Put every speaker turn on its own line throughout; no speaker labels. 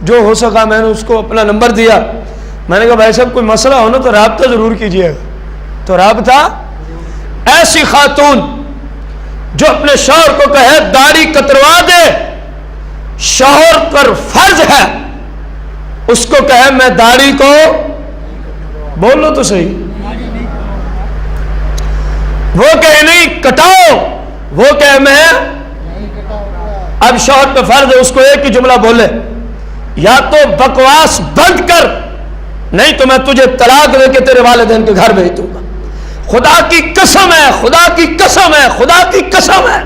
جو ہو سکا میں نے اس کو اپنا نمبر دیا. میں نے کہا بھائی صاحب کوئی مسئلہ ہو نا تو رابطہ ضرور کیجیے گا. تو رابطہ ایسی خاتون جو اپنے شوہر کو کہے داڑھی کتروا دے، شوہر پر فرض ہے اس کو کہے میں داڑھی کو، بولو تو صحیح، وہ کہے نہیں کٹاؤ، وہ کہے میں، اب شوہر پہ فرض ہے اس کو ایک ہی جملہ بولے، یا تو بکواس بند کر نہیں تو میں تجھے طلاق دے کے تیرے والدین کے گھر بھیج دوں گا. خدا کی قسم ہے، خدا کی قسم ہے، خدا کی قسم ہے،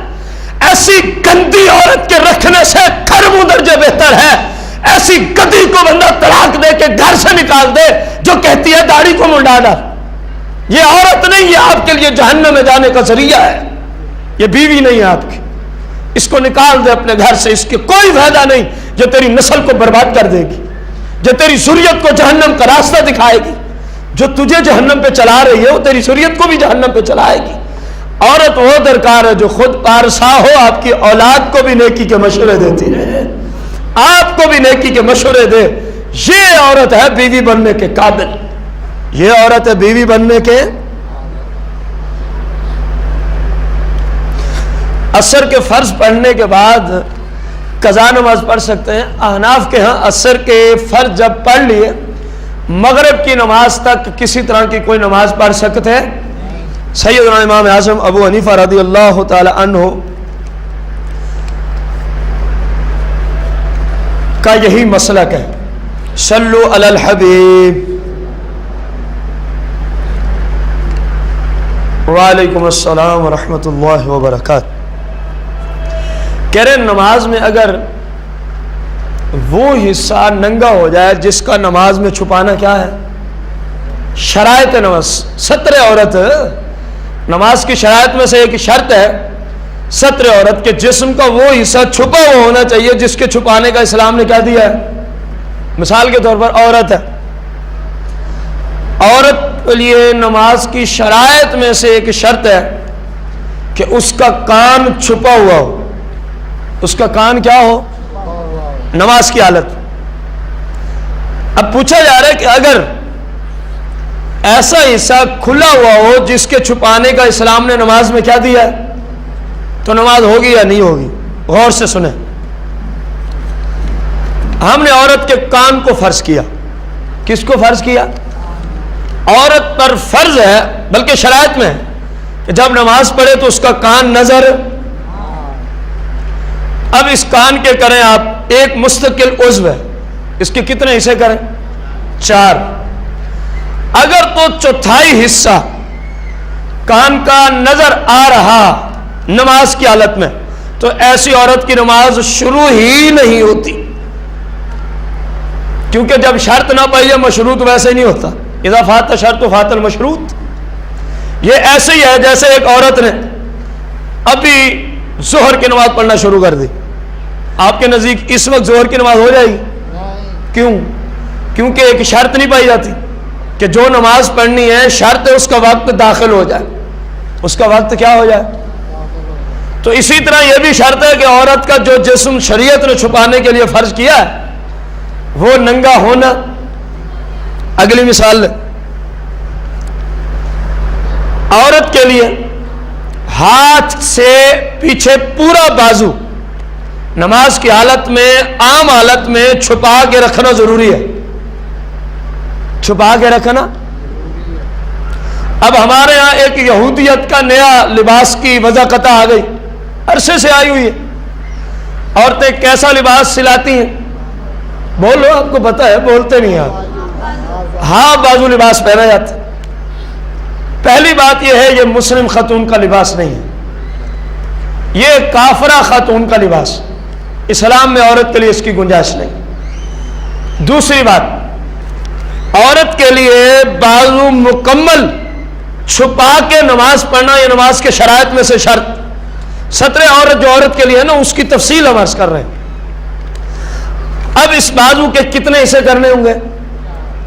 ایسی گندی عورت کے رکھنے سے گھر منہ درجے بہتر ہے. ایسی گدی کو بندہ طلاق دے کے گھر سے نکال دے جو کہتی ہے داڑھی کو منڈا ڈال. یہ عورت نہیں، یہ آپ کے لیے جہنم میں جانے کا ذریعہ ہے. یہ بیوی نہیں ہے آپ کی. اس کو نکال دے اپنے گھر سے، اس کے کوئی فائدہ نہیں، جو تیری نسل کو برباد کر دے گی، جو تیری ذریت کو جہنم کا راستہ دکھائے گی. جو تجھے جہنم پہ چلا رہی ہے وہ تیری ذریت کو بھی جہنم پہ چلائے گی. عورت وہ درکار ہے جو خود پارسا ہو، آپ کی اولاد کو بھی نیکی کے مشورے دیتی رہے، آپ کو بھی نیکی کے مشورے دے. یہ عورت ہے بیوی بننے کے قابل، یہ عورت ہے بیوی بننے کے. عصر کے فرض پڑھنے کے بعد قضا نماز پڑھ سکتے ہیں. احناف کے ہاں عصر کے فرض جب پڑھ لیے مغرب کی نماز تک کسی طرح کی کوئی نماز پڑھ سکتے ہیں. سیدنا امام اعظم ابو حنیفہ رضی اللہ تعالی عنہ کا یہی مسلک ہے. صلو علی الحبیب. وعلیکم السلام ورحمۃ اللہ وبرکاتہ. کہہ رہے نماز میں اگر وہ حصہ ننگا ہو جائے جس کا نماز میں چھپانا کیا ہے، شرائط نماز، ستر عورت، نماز کی شرائط میں سے ایک شرط ہے ستر عورت کے جسم کا وہ حصہ چھپا ہوا ہونا چاہیے جس کے چھپانے کا اسلام نے کیا دیا ہے. مثال کے طور پر عورت ہے، عورت کے لیے نماز کی شرائط میں سے ایک شرط ہے کہ اس کا کان چھپا ہوا ہو. اس کا کان کیا ہو نماز کی حالت. اب پوچھا جا رہا ہے کہ اگر ایسا حصہ کھلا ہوا ہو جس کے چھپانے کا اسلام نے نماز میں کیا دیا ہے تو نماز ہوگی یا نہیں ہوگی؟ غور سے سنیں. ہم نے عورت کے کان کو فرض کیا. کس کو فرض کیا؟ عورت پر فرض ہے، بلکہ شرائط میں ہے کہ جب نماز پڑھے تو اس کا کان نظر. اب اس کان کے کریں آپ ایک مستقل عضو ہے، اس کے کتنے حصے کریں؟ 4. اگر تو چوتھائی حصہ کان کا نظر آ رہا نماز کی حالت میں تو ایسی عورت کی نماز شروع ہی نہیں ہوتی، کیونکہ جب شرط نہ پائی مشروط ویسے نہیں ہوتا. اذا فات شرط فات المشروط. یہ ایسے ہی ہے جیسے ایک عورت نے ابھی ظہر کی نماز پڑھنا شروع کر دی. آپ کے نزدیک اس وقت ظہر کی نماز ہو جائے گی؟ کیوں؟ کیونکہ ایک شرط نہیں پائی جاتی کہ جو نماز پڑھنی ہے شرط ہے اس کا وقت داخل ہو جائے، اس کا وقت کیا ہو جائے. تو اسی طرح یہ بھی شرط ہے کہ عورت کا جو جسم شریعت نے چھپانے کے لیے فرض کیا ہے وہ ننگا ہونا. اگلی مثال عورت کے لیے ہاتھ سے پیچھے پورا بازو نماز کی حالت میں، عام حالت میں چھپا کے رکھنا ضروری ہے. چھپا کے رکھنا. اب ہمارے ہاں ایک یہودیت کا نیا لباس کی وضاحت آ گئی، عرصے سے آئی ہوئی ہے. عورتیں کیسا لباس سلاتی ہیں؟ بولو، آپ کو پتا ہے، بولتے نہیں آپ. ہاں بازو لباس پہنا جاتا. پہلی بات یہ ہے یہ مسلم خاتون کا لباس نہیں ہے، یہ کافرہ خاتون کا لباس. اسلام میں عورت کے لیے اس کی گنجائش نہیں. دوسری بات، عورت کے لیے بازو مکمل چھپا کے نماز پڑھنا یہ نماز کے شرائط میں سے شرط. ستر عورت جو عورت کے لیے ہے نا اس کی تفصیل ہم عرض کر رہے ہیں. اب اس بازو کے کتنے حصے کرنے ہوں گے؟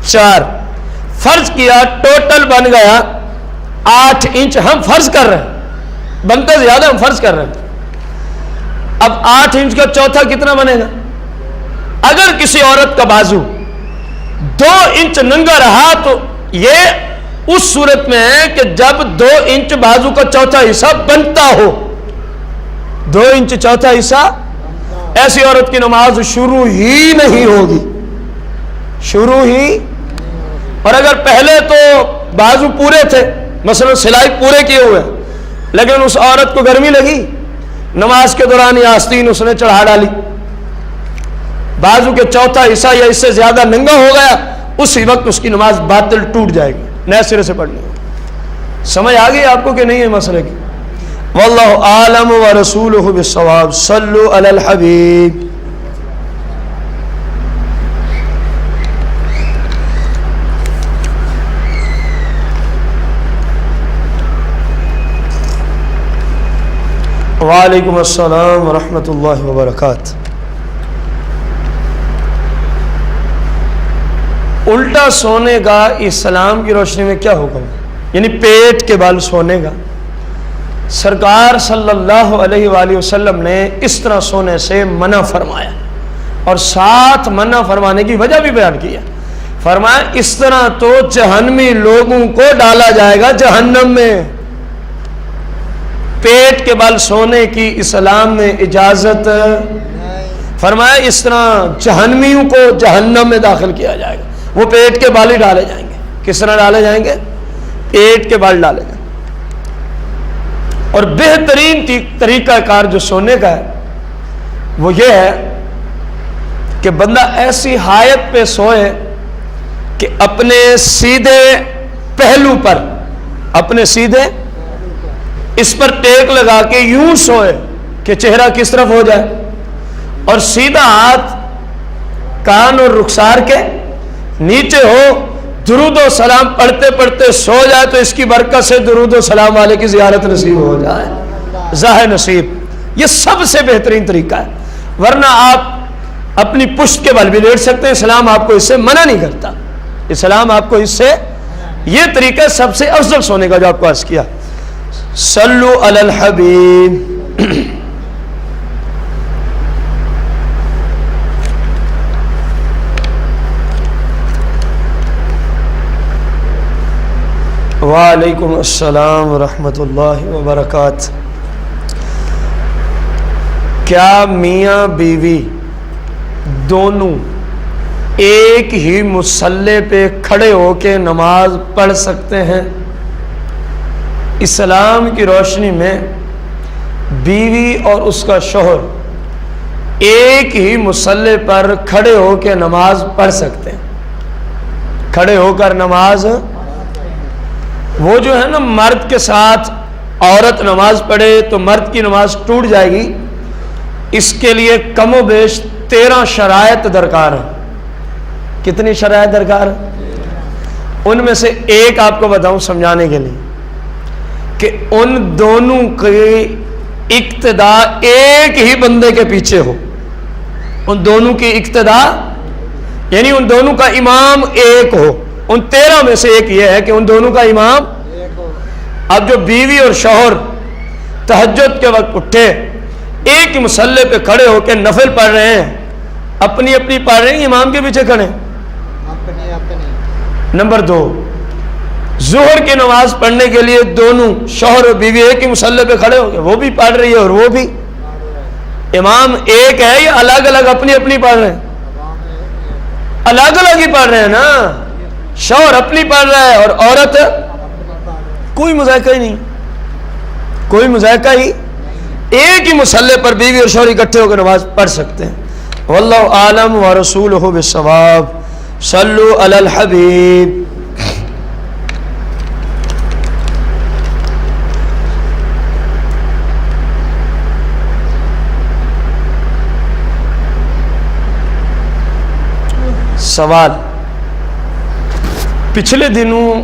4. فرض کیا ٹوٹل بن گیا 8 انچ. ہم فرض کر رہے ہیں، بنتے زیادہ ہم فرض کر رہے ہیں. اب 8 انچ کا چوتھا کتنا بنے گا؟ اگر کسی عورت کا بازو 2 انچ ننگا رہا تو یہ اس صورت میں ہے کہ جب 2 انچ بازو کا چوتھا حصہ بنتا ہو، 2 انچ چوتھا حصہ، ایسی عورت کی نماز شروع ہی نہیں ہوگی، شروع ہی۔ اور اگر پہلے تو بازو پورے تھے، مثلا سلائی پورے کیے ہوئے، لیکن اس عورت کو گرمی لگی، نماز کے دوران یہ آستین اس نے چڑھا ڈالی، بازو کے چوتھا حصہ یا اس سے زیادہ ننگا ہو گیا، اسی وقت اس کی نماز باطل ٹوٹ جائے گی، نئے سرے سے پڑھنی ہوگی۔ سمجھ آ گئی آپ کو کہ نہیں ہے مسئلے کی؟ واللہ اعلم ورسولہ بالصواب۔ صلو علی الحبیب۔ وعلیکم السلام ورحمۃ اللہ وبرکاتہ۔ الٹا سونے کا اسلام کی روشنی میں کیا حکم ہے؟ یعنی پیٹ کے بل سونے کا سرکار صلی اللہ علیہ وآلہ وسلم نے اس طرح سونے سے منع فرمایا، اور ساتھ منع فرمانے کی وجہ بھی بیان کی ہے۔ فرمایا اس طرح تو جہنمی لوگوں کو ڈالا جائے گا جہنم میں۔ پیٹ کے بل سونے کی اسلام میں اجازت، فرمایا اس طرح جہنمیوں کو جہنم میں داخل کیا جائے گا، وہ پیٹ کے بال ہی ڈالے جائیں گے۔ کس طرح ڈالے جائیں گے؟ پیٹ کے بال ڈالے جائیں گے۔ اور بہترین طریقہ کار جو سونے کا ہے وہ یہ ہے کہ بندہ ایسی حالت پہ سوئے کہ اپنے سیدھے پہلو پر، اپنے سیدھے اس پر ٹیک لگا کے یوں سوئے کہ چہرہ کس طرف ہو جائے، اور سیدھا ہاتھ کان اور رخسار کے نیچے ہو، درود و سلام پڑھتے پڑھتے سو جائے تو اس کی برکت سے درود و سلام والے کی زیارت نصیب ہو جائے، ظاہر نصیب۔ یہ سب سے بہترین طریقہ ہے، ورنہ آپ اپنی پشت کے بل بھی لیٹ سکتے ہیں، اسلام آپ کو اس سے منع نہیں کرتا، اسلام آپ کو اس سے، یہ طریقہ سب سے افضل سونے کا جو آپ کو عرض کیا۔ صلو علی الحبیب۔ وعلیکم السلام ورحمۃ اللہ وبرکاتہ۔ کیا میاں بیوی دونوں ایک ہی مصلی پہ کھڑے ہو کے نماز پڑھ سکتے ہیں؟ اسلام کی روشنی میں بیوی اور اس کا شوہر ایک ہی مصلی پر کھڑے ہو کے نماز پڑھ سکتے ہیں، کھڑے ہو کر نماز۔ وہ جو ہے نا مرد کے ساتھ عورت نماز پڑھے تو مرد کی نماز ٹوٹ جائے گی، اس کے لیے کم و بیش 13 شرائط درکار ہیں۔ کتنی شرائط درکار ہیں؟ ان میں سے ایک آپ کو بتاؤں سمجھانے کے لیے کہ ان دونوں کی اقتدا ایک ہی بندے کے پیچھے ہو، ان دونوں کی اقتدا یعنی ان دونوں کا امام ایک ہو۔ ان 13 میں سے ایک یہ ہے کہ ان دونوں کا امام۔ اب جو بیوی اور شوہر تہجد کے وقت اٹھے، ایک ہی مصلی پہ کھڑے ہو کے نفل پڑھ رہے ہیں، اپنی اپنی پڑھ رہے ہیں، امام کے پیچھے کھڑے۔ نمبر 2، ظہر کی نماز پڑھنے کے لیے دونوں شوہر اور بیوی ایک ہی مصلی پہ کھڑے ہو گئے، وہ بھی پڑھ رہی ہے اور وہ بھی، امام ایک ہے یا الگ الگ اپنی اپنی پڑھ رہے ہیں؟ الگ الگ ہی پڑھ رہے ہیں نا، شوہر اپنی پڑھ رہا ہے اور عورت، کوئی مذائقہ ہی نہیں، کوئی مذائقہ ہی، ایک ہی مصلی پر بیوی اور شوہر اکٹھے ہو کر نماز پڑھ سکتے ہیں۔ واللہ اعلم ورسولہ بالصواب۔ صلو علی الحبیب۔ سوال، پچھلے دنوں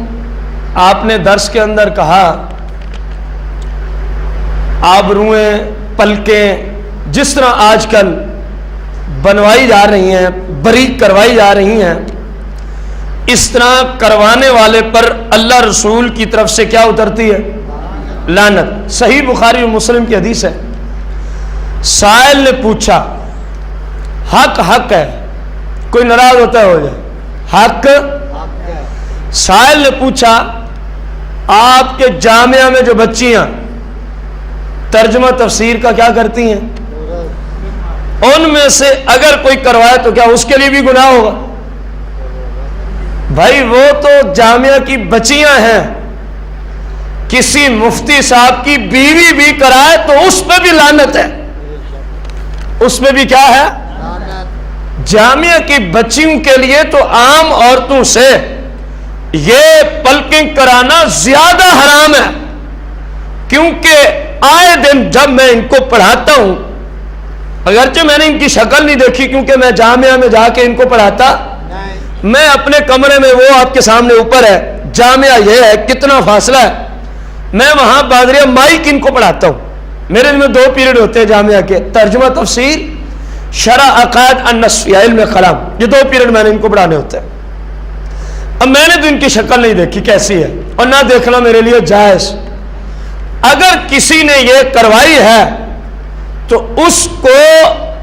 آپ نے درس کے اندر کہا آبروئیں، پلکیں جس طرح آج کل بنوائی جا رہی ہیں، باریک کروائی جا رہی ہیں، اس طرح کروانے والے پر اللہ رسول کی طرف سے کیا اترتی ہے؟ لعنت۔ صحیح بخاری و مسلم کی حدیث ہے۔ سائل نے پوچھا، حق حق ہے کوئی ناراض ہوتا ہے ہو جائے، حق۔ سائل نے پوچھا آپ کے جامعہ میں جو بچیاں ترجمہ تفسیر کا کیا کرتی ہیں، ان میں سے اگر کوئی کروائے تو کیا اس کے لیے بھی گناہ ہوگا؟ بھائی وہ تو جامعہ کی بچیاں ہیں، کسی مفتی صاحب کی بیوی بھی کرائے تو اس پہ بھی لعنت ہے، اس میں بھی کیا ہے؟ جامعہ کی بچیوں کے لیے تو عام عورتوں سے یہ پلکنگ کرانا زیادہ حرام ہے، کیونکہ آئے دن جب میں ان کو پڑھاتا ہوں، اگرچہ میں نے ان کی شکل نہیں دیکھی کیونکہ میں جامعہ میں جا کے ان کو پڑھاتا، میں اپنے کمرے میں، وہ آپ کے سامنے اوپر ہے، جامعہ یہ ہے، کتنا فاصلہ ہے، میں وہاں بادریہ مائک ان کو پڑھاتا ہوں، میرے میں 2 پیریڈ ہوتے ہیں جامعہ کے، ترجمہ تفسیر، شرح عقائد النصفیہ، علم کلام، یہ 2 پیریڈ میں نے ان کو پڑھانے ہوتے ہیں۔ اب میں نے تو ان کی شکل نہیں دیکھی کیسی ہے، اور نہ دیکھنا میرے لیے جائز۔ اگر کسی نے یہ کروائی ہے تو اس کو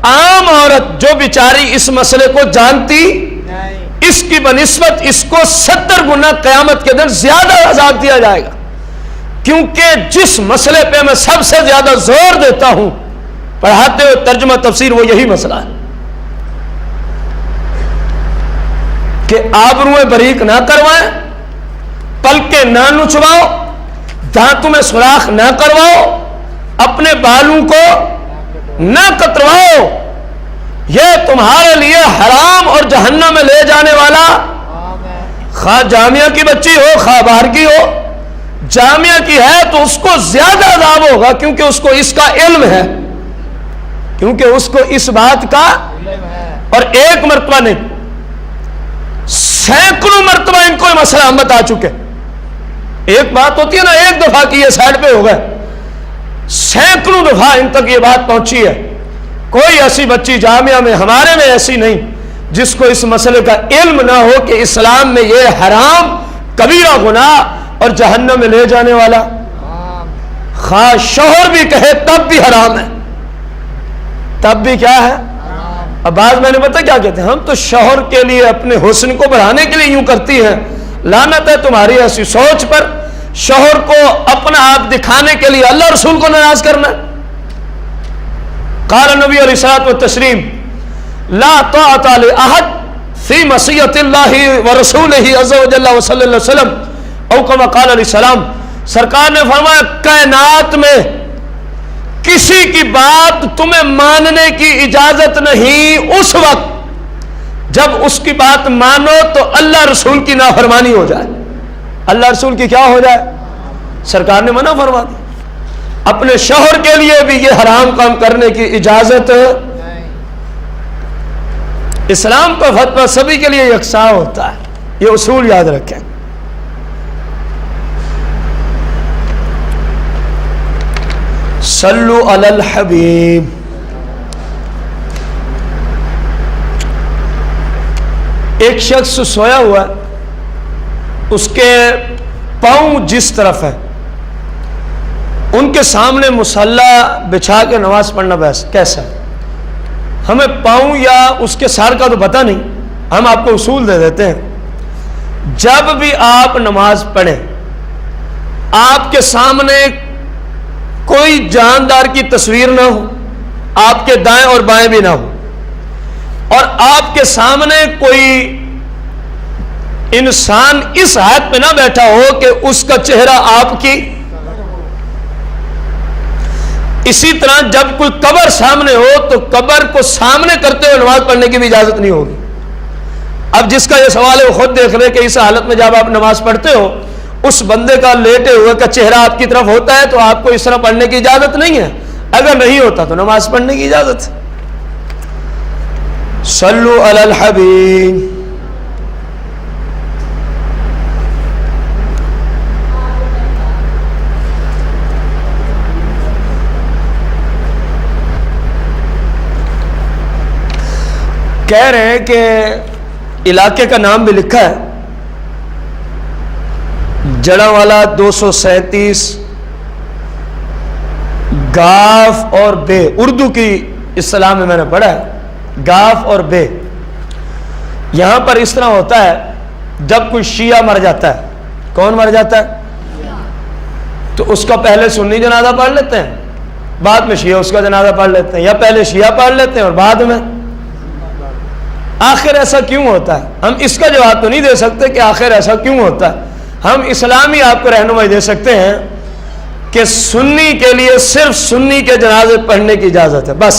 عام عورت جو بیچاری اس مسئلے کو جانتی، اس کی بنسبت اس کو 70 گنا قیامت کے دن زیادہ عذاب دیا جائے گا، کیونکہ جس مسئلے پہ میں سب سے زیادہ زور دیتا ہوں پڑھاتے ہوئے ترجمہ تفسیر، وہ یہی مسئلہ ہے کہ آبروئیں بریک نہ کروائیں، پلکیں نہ نچواؤ، دانتوں میں سوراخ نہ کرواؤ، اپنے بالوں کو نہ کترواؤ، یہ تمہارے لیے حرام اور جہنم میں لے جانے والا، خواہ جامعہ کی بچی ہو خواہ باہر کی ہو، جامعہ کی ہے تو اس کو زیادہ عذاب ہوگا، کیونکہ اس کو اس کا علم ہے، کیونکہ اس کو اس بات کا، اور ایک مرتبہ نہیں، سینکڑوں مرتبہ ان کو یہ مسئلہ ہم بتا چکے۔ ایک بات ہوتی ہے نا، ایک دفعہ کی یہ سائڈ پہ ہو گئے، سینکڑوں دفعہ ان تک یہ بات پہنچی ہے۔ کوئی ایسی بچی جامعہ میں ہمارے میں ایسی نہیں جس کو اس مسئلے کا علم نہ ہو کہ اسلام میں یہ حرام، کبیرہ گناہ اور جہنم میں لے جانے والا، خواہ شوہر بھی کہے تب بھی حرام ہے، تب بھی کیا ہے؟ اب بعض میں نے پتا کیا کہتے ہیں، ہم تو شوہر کے لیے اپنے حسن کو بڑھانے کے لیے یوں کرتی ہیں، لعنت ہے تمہاری ایسی سوچ پر، شوہر کو اپنا آپ دکھانے کے لیے اللہ رسول کو ناراض کرنا۔ قال نبی علیہ الصلوۃ والتسلیم لا طاعۃ لأحد فی معصیۃ اللہ ورسولہ عز وجل وصلی اللہ علیہ وسلم، او کما قال علیہ السلام، سرکار نے فرمایا کائنات میں کسی کی بات تمہیں ماننے کی اجازت نہیں اس وقت جب اس کی بات مانو تو اللہ رسول کی نافرمانی ہو جائے، اللہ رسول کی کیا ہو جائے؟ سرکار نے منع فرما دی۔ اپنے شوہر کے لیے بھی یہ حرام کام کرنے کی اجازت، اسلام کا فتویٰ سبھی کے لیے یکساں ہوتا ہے، یہ اصول یاد رکھیں۔ صلو علی الحبیب۔ ایک شخص سویا ہوا ہے، اس کے پاؤں جس طرف ہے، ان کے سامنے مصلی بچھا کے نماز پڑھنا کیسا ہے؟ ہمیں پاؤں یا اس کے سر کا تو پتہ نہیں، ہم آپ کو اصول دے دیتے ہیں۔ جب بھی آپ نماز پڑھیں، آپ کے سامنے کوئی جاندار کی تصویر نہ ہو، آپ کے دائیں اور بائیں بھی نہ ہو، اور آپ کے سامنے کوئی انسان اس حد پہ نہ بیٹھا ہو کہ اس کا چہرہ آپ کی، اسی طرح جب کوئی قبر سامنے ہو تو قبر کو سامنے کرتے ہوئے نماز پڑھنے کی بھی اجازت نہیں ہوگی۔ اب جس کا یہ سوال ہے وہ خود دیکھ لے کہ اس حالت میں جب آپ نماز پڑھتے ہو، اس بندے کا لیٹے ہوئے کا چہرہ آپ کی طرف ہوتا ہے تو آپ کو اس طرح پڑھنے کی اجازت نہیں ہے، اگر نہیں ہوتا تو نماز پڑھنے کی اجازت ہے۔ صلو علی الحبیب۔ کہہ رہے ہیں کہ علاقے کا نام بھی لکھا ہے، جڑاوالا 237، گاف اور بے، اردو کی اصطلاح میں میں نے پڑھا ہے، گاف اور بے۔ یہاں پر اس طرح ہوتا ہے جب کوئی شیعہ مر جاتا ہے. کون مر جاتا ہے؟ تو اس کا پہلے سنی جنازہ پڑھ لیتے ہیں, بعد میں شیعہ اس کا جنازہ پڑھ لیتے ہیں, یا پہلے شیعہ پڑھ لیتے ہیں اور بعد میں. آخر ایسا کیوں ہوتا ہے؟ ہم اس کا جواب تو نہیں دے سکتے کہ آخر ایسا کیوں ہوتا ہے. ہم اسلامی آپ کو رہنمائی دے سکتے ہیں کہ سنی کے لیے صرف سنی کے جنازے پڑھنے کی اجازت ہے, بس.